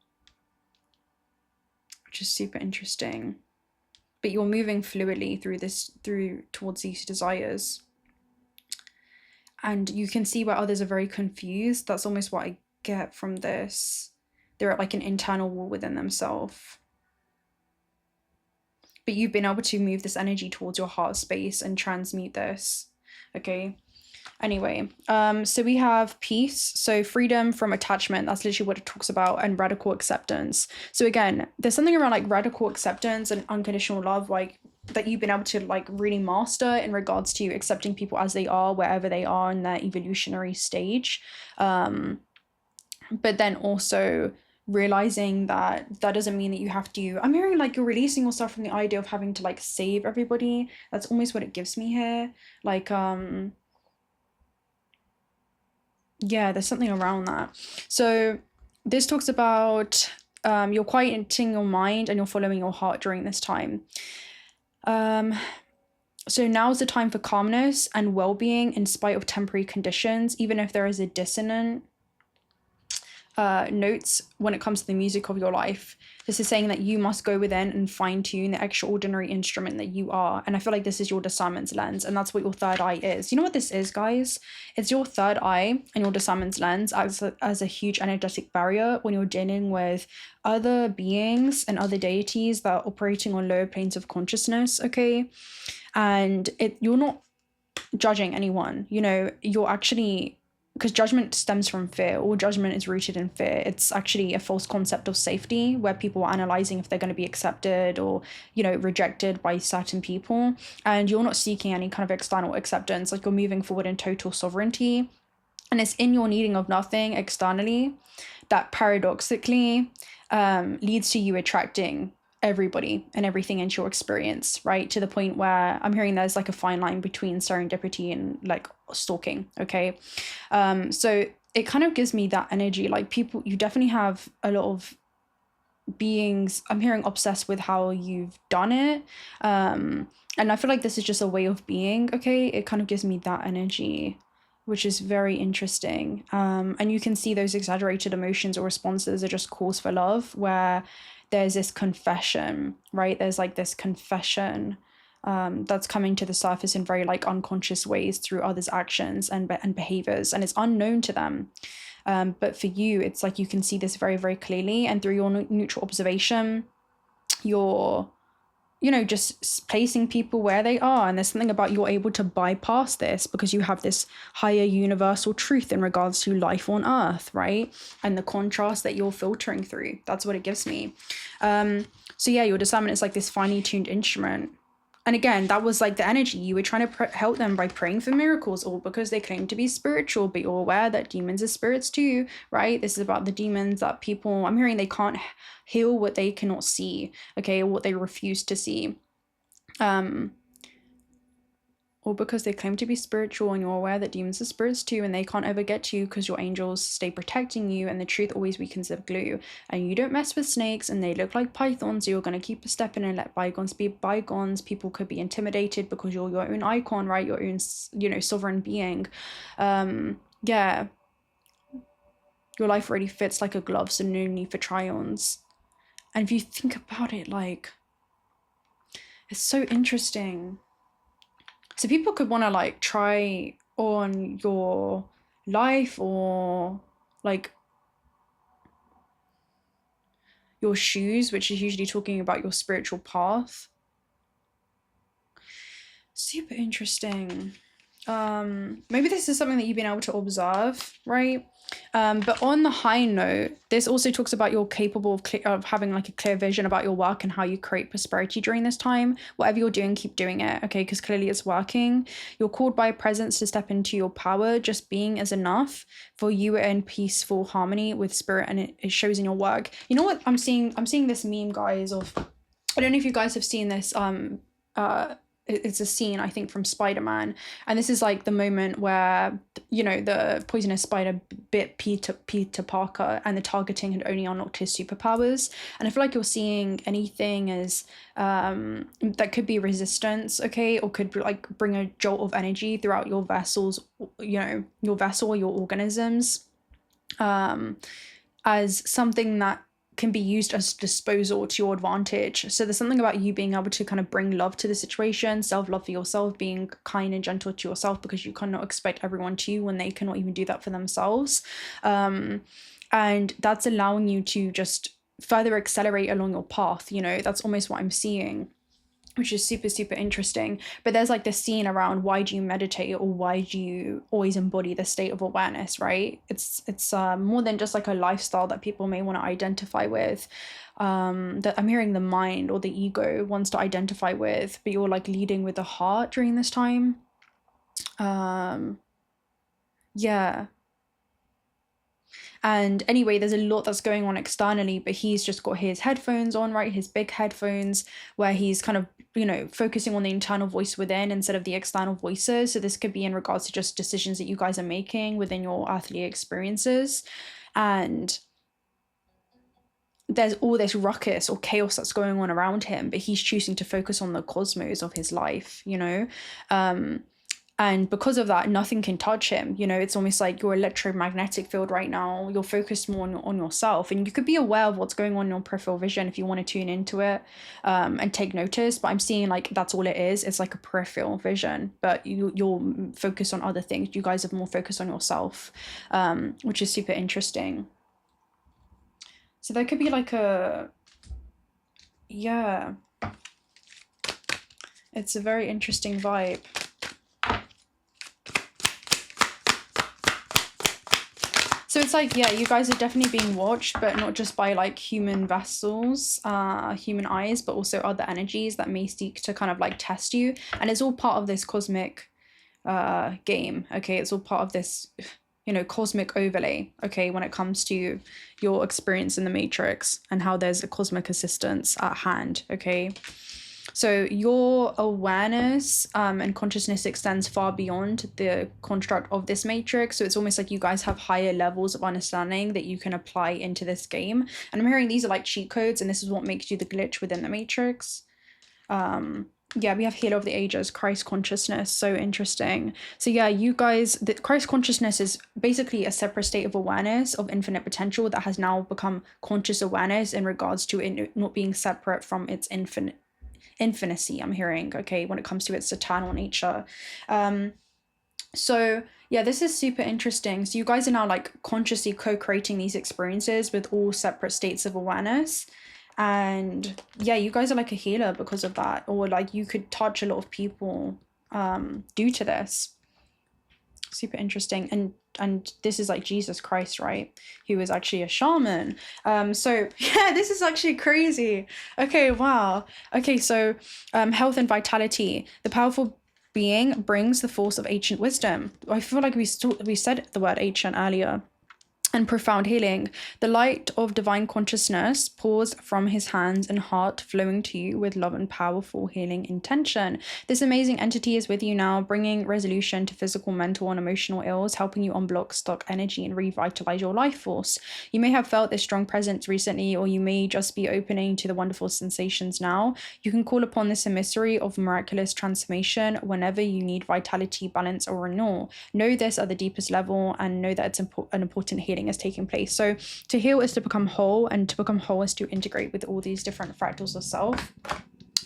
Which is super interesting. But you're moving fluidly towards these desires, and you can see where others are very confused. That's almost what I get from this. They're at like an internal war within themselves. But you've been able to move this energy towards your heart space and transmute this. Okay. Anyway, so we have peace. So freedom from attachment. That's literally what it talks about, and radical acceptance. So again, there's something around like radical acceptance and unconditional love, like that you've been able to like really master in regards to accepting people as they are, wherever they are in their evolutionary stage. But then also realizing that doesn't mean that you have to, I'm hearing like you're releasing yourself from the idea of having to like save everybody. That's almost what it gives me here. Like, yeah, there's something around that. So this talks about you're quieting your mind and you're following your heart during this time. So now is the time for calmness and well-being in spite of temporary conditions, even if there is a dissonant notes when it comes to the music of your life. This is saying that you must go within and fine-tune the extraordinary instrument that you are. And I feel like this is your discernment's lens, and that's what your third eye is. You know what this is, guys? It's your third eye and your discernment's lens as a huge energetic barrier when you're dealing with other beings and other deities that are operating on lower planes of consciousness, okay? And you're not judging anyone, you know, you're actually, because judgment stems from fear. All judgment is rooted in fear. It's actually a false concept of safety where people are analyzing if they're going to be accepted or, you know, rejected by certain people. And you're not seeking any kind of external acceptance. Like, you're moving forward in total sovereignty. And it's in your needing of nothing externally that paradoxically leads to you attracting everybody and everything into your experience, right? To the point where I'm hearing there's like a fine line between serendipity and like stalking, okay? So it kind of gives me that energy. Like, people, you definitely have a lot of beings, I'm hearing, obsessed with how you've done it. And I feel like this is just a way of being, okay? It kind of gives me that energy, which is very interesting. And you can see those exaggerated emotions or responses are just calls for love, where there's this confession, right? There's like this confession that's coming to the surface in very like unconscious ways through others' actions and behaviors, and it's unknown to them. But for you, it's like you can see this very, very clearly, and through your neutral observation, you're, you know, just placing people where they are. And there's something about you're able to bypass this because you have this higher universal truth in regards to life on earth, right? And the contrast that you're filtering through. That's what it gives me. So yeah, your discernment is like this finely tuned instrument. And again, that was like the energy. You were trying to help them by praying for miracles, all because they claim to be spiritual, but you're aware that demons are spirits too, right? This is about the demons that people, I'm hearing, they can't heal what they cannot see, okay, or what they refuse to see. Or because they claim to be spiritual and you're aware that demons are spirits too, and they can't ever get to you because your angels stay protecting you, and the truth always weakens the glue. And you don't mess with snakes, and they look like pythons, so you're going to keep a step in and let bygones be bygones. People could be intimidated because you're your own icon, right? Your own, you know, sovereign being. Yeah. Your life already fits like a glove, so no need for try-ons. And if you think about it, like, it's so interesting. So people could want to like try on your life or like your shoes, which is usually talking about your spiritual path. Super interesting. Maybe this is something that you've been able to observe, right? But on the high note, this also talks about you're capable of having like a clear vision about your work and how you create prosperity during this time. Whatever you're doing, keep doing it, okay? Because clearly it's working. You're called by a presence to step into your power. Just being is enough for you in peaceful harmony with spirit, and it shows in your work. You know what I'm seeing? I'm seeing this meme, guys, of, I don't know if you guys have seen this, it's a scene, I think, from Spider-Man, and this is like the moment where, you know, the poisonous spider bit Peter Parker, and the targeting had only unlocked his superpowers. And I feel like you're seeing anything as that could be resistance, okay, or could like bring a jolt of energy throughout your vessels, you know, your vessel, your organisms, as something that can be used as disposal to your advantage. So there's something about you being able to kind of bring love to the situation, self-love for yourself, being kind and gentle to yourself, because you cannot expect everyone to when they cannot even do that for themselves. And that's allowing you to just further accelerate along your path. You know, that's almost what I'm seeing, which is super, super interesting. But there's like this scene around, why do you meditate, or why do you always embody the state of awareness, right? It's more than just like a lifestyle that people may want to identify with, that I'm hearing the mind or the ego wants to identify with, but you're like leading with the heart during this time. Yeah. And anyway, there's a lot that's going on externally, but he's just got his headphones on, right? His big headphones, where he's kind of, you know, focusing on the internal voice within instead of the external voices. So this could be in regards to just decisions that you guys are making within your earthly experiences. And there's all this ruckus or chaos that's going on around him, but he's choosing to focus on the cosmos of his life, you know? And because of that, nothing can touch him. You know, it's almost like your electromagnetic field right now. You're focused more on yourself, and you could be aware of what's going on in your peripheral vision if you want to tune into it and take notice. But I'm seeing like that's all it is. It's like a peripheral vision, but you're focused on other things. You guys are more focused on yourself, which is super interesting. So there could be like a, yeah, it's a very interesting vibe. So it's like, yeah, you guys are definitely being watched, but not just by like human vessels, human eyes, but also other energies that may seek to kind of like test you. And it's all part of this cosmic game, okay? It's all part of this, you know, cosmic overlay, okay, when it comes to your experience in the Matrix and how there's a cosmic assistance at hand, okay? So your awareness and consciousness extends far beyond the construct of this matrix. So it's almost like you guys have higher levels of understanding that you can apply into this game. And I'm hearing these are like cheat codes, and this is what makes you the glitch within the matrix. Yeah, we have Healer of the Ages, Christ consciousness. So interesting. So yeah, you guys, the Christ consciousness is basically a separate state of awareness of infinite potential that has now become conscious awareness in regards to it not being separate from its infinity, I'm hearing, okay, when it comes to its eternal nature. So yeah, this is super interesting. So you guys are now like consciously co-creating these experiences with all separate states of awareness. And yeah, you guys are like a healer because of that, or like you could touch a lot of people due to this. Super interesting. And this is like Jesus Christ, right? He was actually a shaman. So yeah, this is actually crazy. Okay, wow. Okay, so health and vitality. The powerful being brings the force of ancient wisdom. I feel like we said the word ancient earlier. And profound healing. The light of divine consciousness pours from his hands and heart, flowing to you with love and powerful healing intention. This amazing entity is with you now, bringing resolution to physical, mental, and emotional ills, helping you unblock stuck energy and revitalize your life force. You may have felt this strong presence recently, or you may just be opening to the wonderful sensations now. You can call upon this emissary of miraculous transformation whenever you need vitality, balance, or renewal. Know this at the deepest level, and know that it's an important healing is taking place. So to heal is to become whole, and to become whole is to integrate with all these different fractals of self.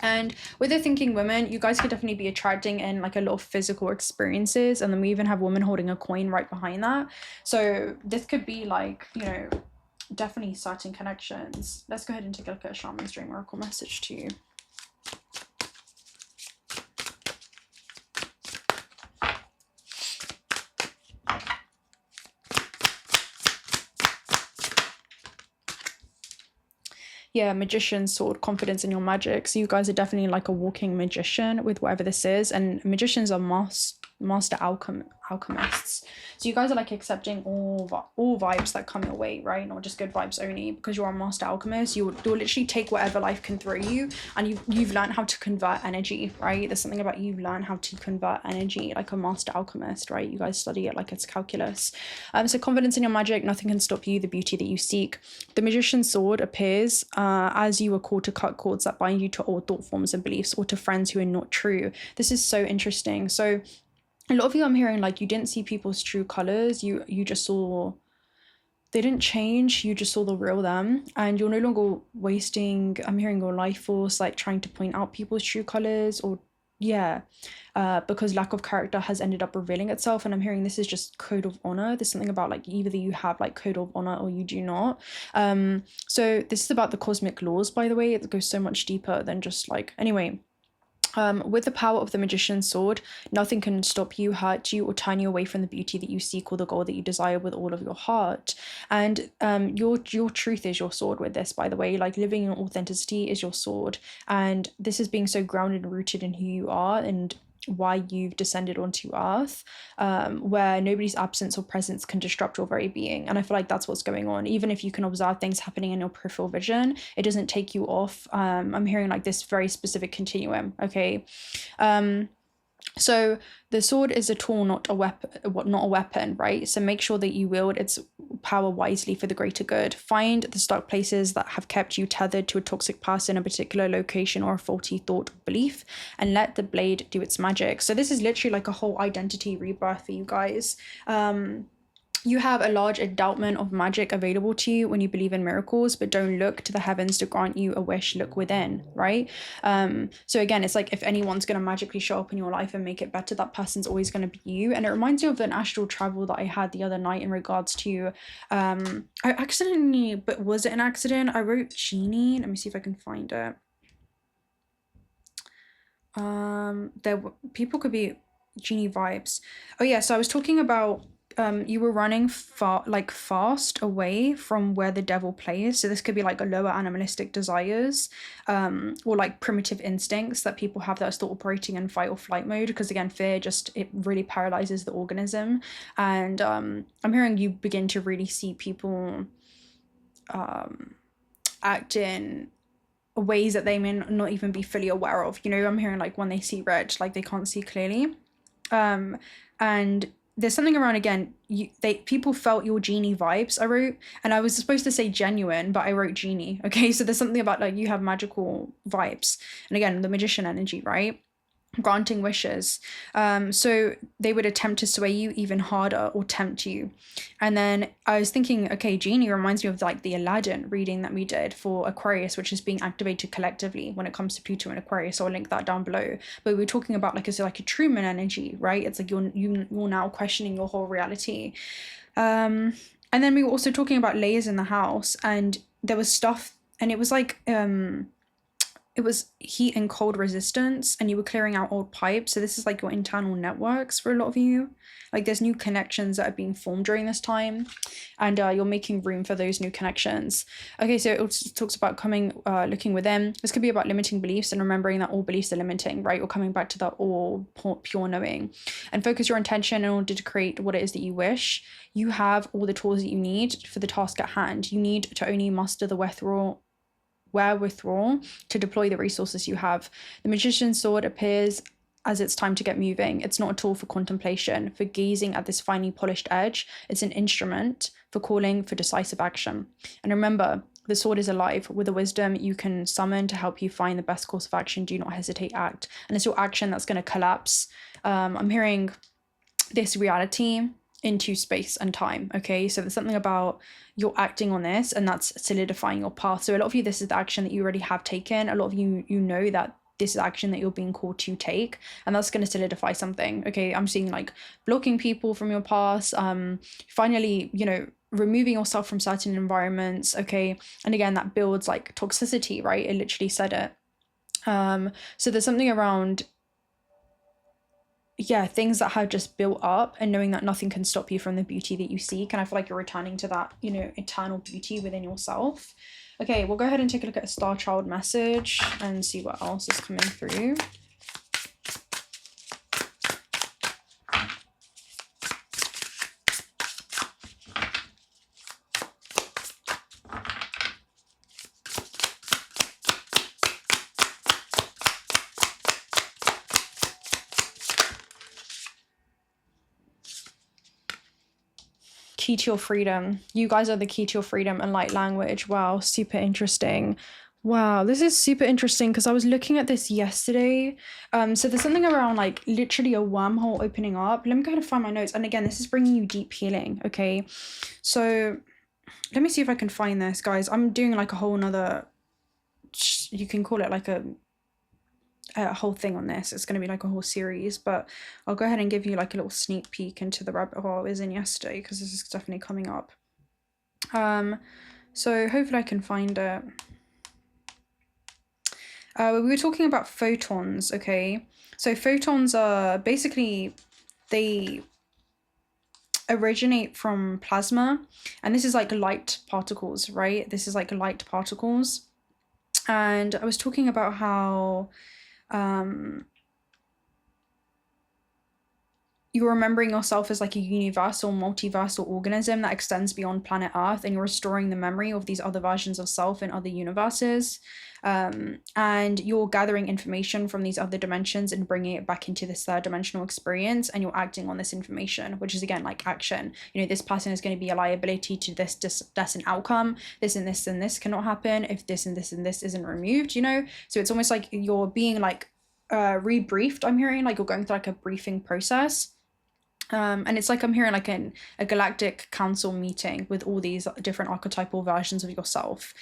And with the thinking women, you guys could definitely be attracting in like a lot of physical experiences, and then we even have women holding a coin right behind that. So this could be like, you know, definitely certain connections. Let's go ahead and take a look at a shaman's dream oracle message to you. Yeah, magician, sword, confidence in your magic. So you guys are definitely like a walking magician with whatever this is. And magicians are master alchemists. So you guys are like accepting all vibes that come your way, right? Not just good vibes only, because you're a master alchemist. You'll literally take whatever life can throw you, and you've learned how to convert energy, right? There's something about you've learned how to convert energy like a master alchemist, right? You guys study it like it's calculus. So confidence in your magic, nothing can stop you, the beauty that you seek. The magician's sword appears as you are called to cut cords that bind you to old thought forms and beliefs, or to friends who are not true. This is so interesting. So a lot of you, I'm hearing like you didn't see people's true colors. You just saw, they didn't change. You just saw the real them, and you're no longer wasting, I'm hearing, your life force like trying to point out people's true colors, or yeah, because lack of character has ended up revealing itself. And I'm hearing this is just code of honor. There's something about like either you have like code of honor or you do not. So this is about the cosmic laws, by the way. It goes so much deeper than just like, anyway. With the power of the magician's sword, nothing can stop you, hurt you, or turn you away from the beauty that you seek, or the goal that you desire with all of your heart. And your truth is your sword with this, by the way. Like living in authenticity is your sword. And this is being so grounded and rooted in who you are and why you've descended onto earth, where nobody's absence or presence can disrupt your very being. And I feel like that's what's going on. Even if you can observe things happening in your peripheral vision, it doesn't take you off. I'm hearing like this very specific continuum, okay? So the sword is a tool, not a weapon, right? So make sure that you wield its power wisely for the greater good. Find the stuck places that have kept you tethered to a toxic person, a particular location, or a faulty thought or belief, and let the blade do its magic. So this is literally like a whole identity rebirth for you guys. You have a large endowment of magic available to you when you believe in miracles, but don't look to the heavens to grant you a wish, look within, right? So again, it's like if anyone's going to magically show up in your life and make it better, that person's always going to be you. And it reminds me of an astral travel that I had the other night in regards to, I accidentally, but was it an accident? I wrote genie. Let me see if I can find it. People could be genie vibes. Oh yeah, so I was talking about you were running fast away from where the devil plays. So this could be like a lower animalistic desires, or like primitive instincts that people have that are still operating in fight or flight mode, because again, fear it really paralyzes the organism. And I'm hearing you begin to really see people act in ways that they may not even be fully aware of. You know, I'm hearing like when they see red, like they can't see clearly. And there's something around, again, people felt your genie vibes, I wrote, and I was supposed to say genuine, but I wrote genie. Okay, so there's something about like you have magical vibes, and again, the magician energy, right? Granting wishes. So they would attempt to sway you even harder or tempt you. And then I was thinking, okay, genie reminds me of like the Aladdin reading that we did for Aquarius, which is being activated collectively when it comes to Pluto and Aquarius. So I'll link that down below. But we were talking about like a 𝓠𝓪𝓮 energy, right? It's like you're now questioning your whole reality. And then we were also talking about layers in the house, and there was stuff, and it was like it was heat and cold resistance, and you were clearing out old pipes. So this is like your internal networks for a lot of you. Like there's new connections that are being formed during this time, and you're making room for those new connections. Okay, so it also talks about looking within. This could be about limiting beliefs and remembering that all beliefs are limiting, right? You're coming back to that all pure knowing, and focus your intention in order to create what it is that you wish. You have all the tools that you need for the task at hand. You need to only muster the wherewithal to deploy the resources you have. The magician's sword appears as it's time to get moving. It's not a tool for contemplation, for gazing at this finely polished edge. It's an instrument for calling for decisive action. And remember, the sword is alive. With the wisdom you can summon to help you find the best course of action, do not hesitate, act. And it's your action that's going to collapse. I'm hearing this reality into space and time. Okay, so there's something about you're acting on this, and that's solidifying your path. So a lot of you, this is the action that you already have taken. A lot of you know that this is action that you're being called to take, and that's going to solidify something. Okay, I'm seeing like blocking people from your past, finally, you know, removing yourself from certain environments. Okay, and again, that builds like toxicity, right? It literally said it. So there's something around, yeah, things that have just built up, and knowing that nothing can stop you from the beauty that you seek. And I feel like you're returning to that, you know, eternal beauty within yourself. Okay, we'll go ahead and take a look at a star child message and see what else is coming through. Key to your freedom. You guys are the key to your freedom and light language. Wow, super interesting. Wow, this is super interesting because I was looking at this yesterday. So there's something around like literally a wormhole opening up. Let me go ahead and find my notes. And again, this is bringing you deep healing. Okay, so let me see if I can find this, guys. I'm doing like a whole nother, you can call it like a whole thing on this. It's going to be like a whole series, but I'll go ahead and give you like a little sneak peek into the rabbit hole I was in yesterday, because this is definitely coming up. So hopefully I can find it. We were talking about photons. Okay, so photons are basically, they originate from plasma, and this is like light particles, right? This is like light particles. And I was talking about how you're remembering yourself as like a universal, multiversal organism that extends beyond planet Earth, and you're restoring the memory of these other versions of self in other universes. And you're gathering information from these other dimensions and bringing it back into this third dimensional experience, and you're acting on this information, which is again like action. You know, this person is going to be a liability to this an outcome. This and this and this cannot happen if this and this and this isn't removed, you know? So it's almost like you're being like rebriefed. I'm hearing like you're going through like a briefing process. And it's like I'm hearing like a galactic council meeting with all these different archetypal versions of yourself.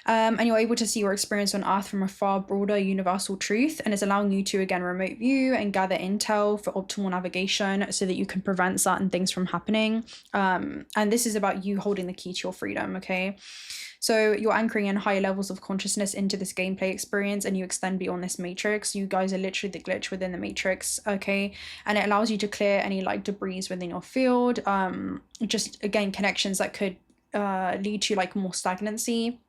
And you're able to see your experience on Earth from a far broader universal truth, and it's allowing you to, again, remote view and gather intel for optimal navigation so that you can prevent certain things from happening. And this is about you holding the key to your freedom, okay? So you're anchoring in higher levels of consciousness into this gameplay experience, and you extend beyond this matrix. You guys are literally the glitch within the matrix, okay? And it allows you to clear any like debris within your field. Just, again, connections that could lead to like more stagnancy.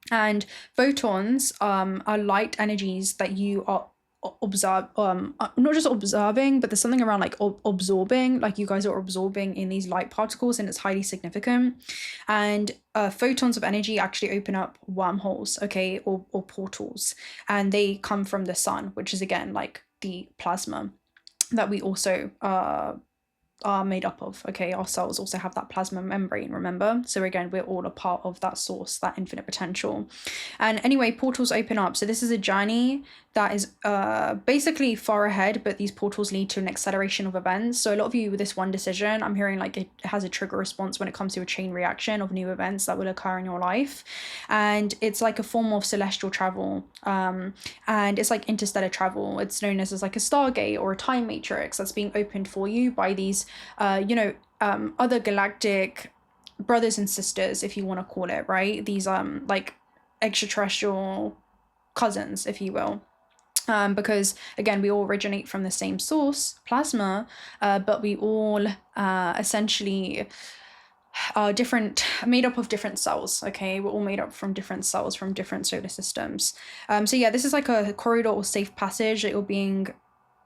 And photons are light energies that you are observe not just observing, but there's something around like absorbing, like you guys are absorbing in these light particles, and it's highly significant. And photons of energy actually open up wormholes, okay, or portals, and they come from the sun, which is again like the plasma that we also are made up of, okay? Our cells also have that plasma membrane, remember? So again, we're all a part of that source, that infinite potential. And anyway, portals open up. So this is a journey that is basically far ahead, but these portals lead to an acceleration of events. So a lot of you with this one decision, I'm hearing like it has a trigger response when it comes to a chain reaction of new events that will occur in your life. And it's like a form of celestial travel. And it's like interstellar travel. It's known as like a stargate or a time matrix that's being opened for you by these other galactic brothers and sisters, if you want to call it, right? These like extraterrestrial cousins, if you will. Because again, we all originate from the same source, plasma, but we all essentially are different, made up of different cells, okay? We're all made up from different cells from different solar systems. So yeah, this is like a corridor or safe passage that you're being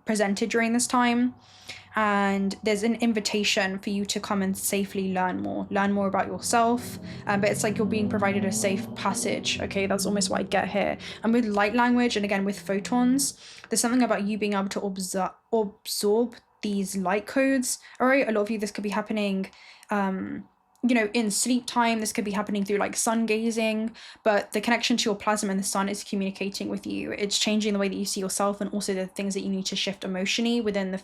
presented during this time. And there's an invitation for you to come and safely learn more about yourself, but it's like you're being provided a safe passage, okay? That's almost what I get here. And with light language, and again with photons, there's something about you being able to absorb these light codes, all right? A lot of you, this could be happening in sleep time. This could be happening through like sun gazing, but the connection to your plasma and the sun is communicating with you. It's changing the way that you see yourself, and also the things that you need to shift emotionally within the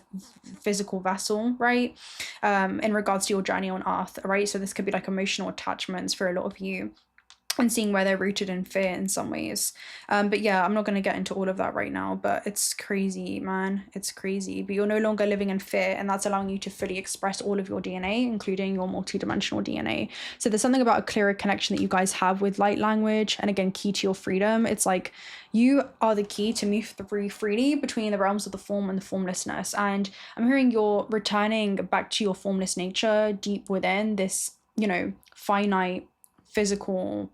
physical vessel, right? In regards to your journey on Earth, right? So this could be like emotional attachments for a lot of you, and seeing where they're rooted in fear in some ways. But yeah, I'm not going to get into all of that right now, but it's crazy, man. It's crazy. But you're no longer living in fear, and that's allowing you to fully express all of your DNA, including your multidimensional DNA. So there's something about a clearer connection that you guys have with light language, and again, key to your freedom. It's like you are the key to move freely between the realms of the form and the formlessness. And I'm hearing you're returning back to your formless nature deep within this, finite physical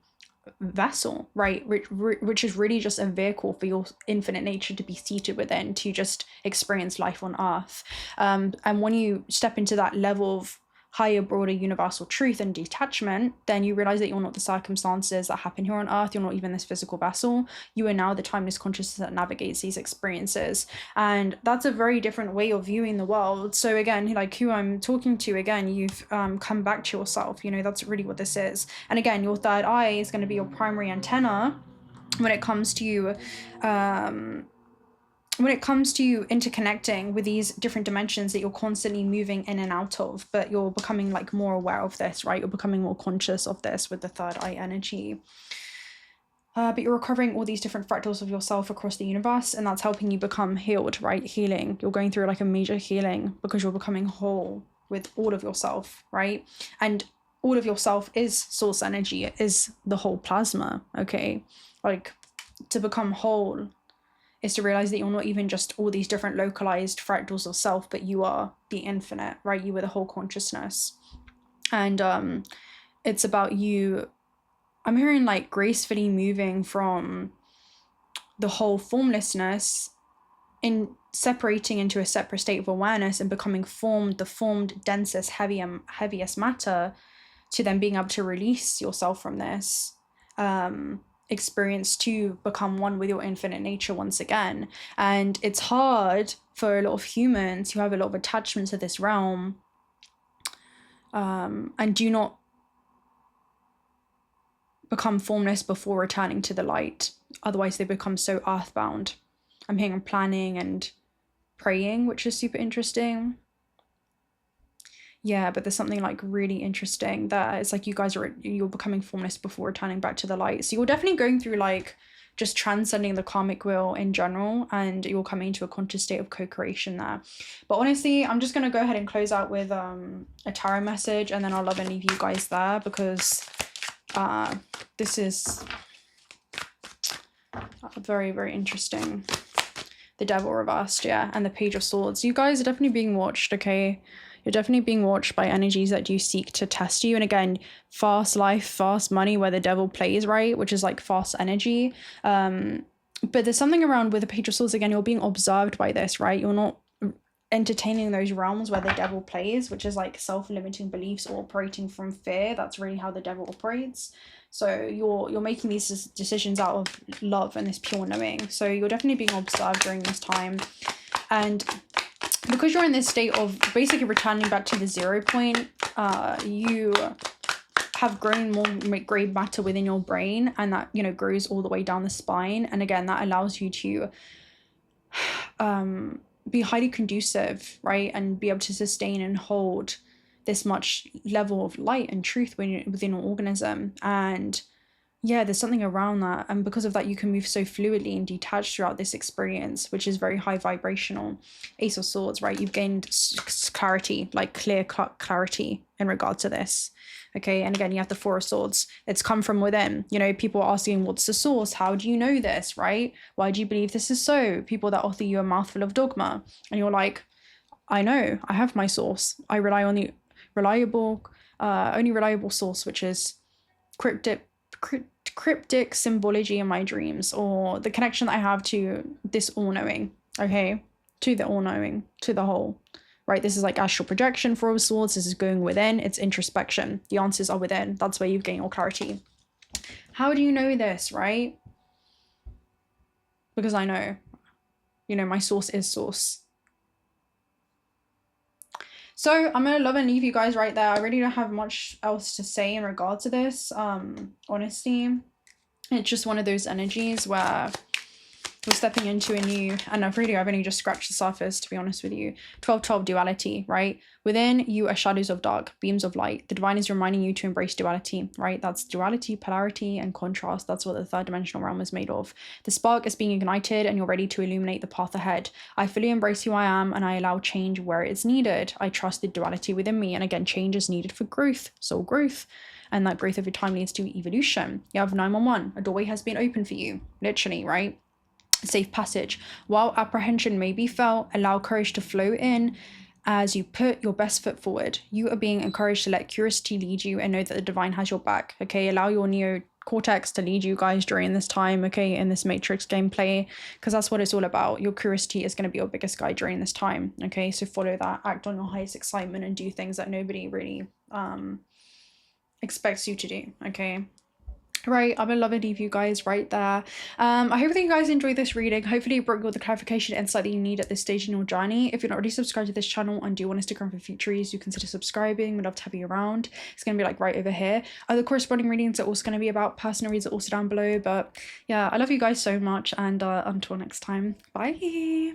vessel, right, which is really just a vehicle for your infinite nature to be seated within, to just experience life on Earth. And when you step into that level of higher, broader, universal truth and detachment, then you realize that you're not the circumstances that happen here on Earth. You're not even this physical vessel. You are now the timeless consciousness that navigates these experiences. And that's a very different way of viewing the world. So again, like who I'm talking to, again, you've come back to yourself. That's really what this is. And again, your third eye is going to be your primary antenna when it comes to interconnecting with these different dimensions that you're constantly moving in and out of, but you're becoming like more aware of this, right? You're becoming more conscious of this with the third eye energy. But you're recovering all these different fractals of yourself across the universe, and that's helping you become healed, right? Healing. You're going through like a major healing because you're becoming whole with all of yourself, right? And all of yourself is source energy. It is the whole plasma, okay? Like, to become whole is to realize that you're not even just all these different localized fractals of self, but you are the infinite, right? You are the whole consciousness. And it's about you, I'm hearing like gracefully moving from the whole formlessness separating into a separate state of awareness and becoming formed, the formed, densest, heaviest matter, to then being able to release yourself from this experience to become one with your infinite nature once again. And it's hard for a lot of humans who have a lot of attachment to this realm and do not become formless before returning to the light. Otherwise they become so earthbound. I'm hearing planning and praying, which is super interesting. Yeah, but there's something like really interesting that it's like you're becoming formless before returning back to the light. So you're definitely going through like just transcending the karmic wheel in general, and you're coming into a conscious state of co-creation there. But honestly, I'm just going to go ahead and close out with a tarot message, and then I'll love and leave you guys there, because this is very, very interesting. The Devil reversed, yeah, and the Page of Swords. You guys are definitely being watched, okay? You're definitely being watched by energies that do seek to test you. And again, fast life, fast money, where the devil plays, right? Which is like fast energy. But there's something around with the Page of Swords, again, you're being observed by this, right? You're not entertaining those realms where the devil plays, which is like self-limiting beliefs or operating from fear. That's really how the devil operates. So you're making these decisions out of love and this pure knowing. So you're definitely being observed during this time. And because you're in this state of basically returning back to the 0 point, you have grown more gray matter within your brain, and that, you know, grows all the way down the spine. And again, that allows you to be highly conducive, right? And be able to sustain and hold this much level of light and truth within your organism. And yeah, there's something around that. And because of that, you can move so fluidly and detached throughout this experience, which is very high vibrational. Ace of Swords, right? You've gained clarity, like clear-cut clarity in regard to this. Okay, and again, you have the Four of Swords. It's come from within. You know, people are asking, what's the source? How do you know this, right? Why do you believe this is so? People that offer you a mouthful of dogma. And you're like, I know, I have my source. I rely on the only reliable source, which is cryptic symbology in my dreams, or the connection that I have to this all-knowing, okay? To the all-knowing, to the whole. Right, this is like astral projection, Four of Swords. This is going within, it's introspection. The answers are within. That's where you've gained your clarity. How do you know this, right? Because I know. You know, my source is source. So I'm going to love and leave you guys right there. I really don't have much else to say in regard to this. Honestly, it's just one of those energies where we're stepping into a new, and I've only just scratched the surface, to be honest with you. 12-12 duality, right? Within you are shadows of dark, beams of light. The divine is reminding you to embrace duality, right? That's duality, polarity, and contrast. That's what the third dimensional realm is made of. The spark is being ignited and you're ready to illuminate the path ahead. I fully embrace who I am and I allow change where it's needed. I trust the duality within me. And again, change is needed for growth, soul growth. And that growth over time leads to evolution. You have 911. A doorway has been opened for you, literally, right? Safe passage. While apprehension may be felt, allow courage to flow in as you put your best foot forward. You are being encouraged to let curiosity lead you and know that the divine has your back. Okay, allow your neocortex to lead you guys during this time, okay, in this matrix gameplay, because that's what it's all about. Your curiosity is going to be your biggest guide during this time. Okay, so follow that, act on your highest excitement, and do things that nobody really expects you to do. Okay. Right, I'm gonna love and leave you guys right there. I hope that you guys enjoyed this reading. Hopefully it brought you all the clarification and insight that you need at this stage in your journey. If you're not already subscribed to this channel and do want to stick around for future reads, do consider subscribing. We'd love to have you around. It's gonna be like right over here. Other corresponding readings are also gonna be about personal reads, are also down below. But yeah, I love you guys so much, and until next time, bye.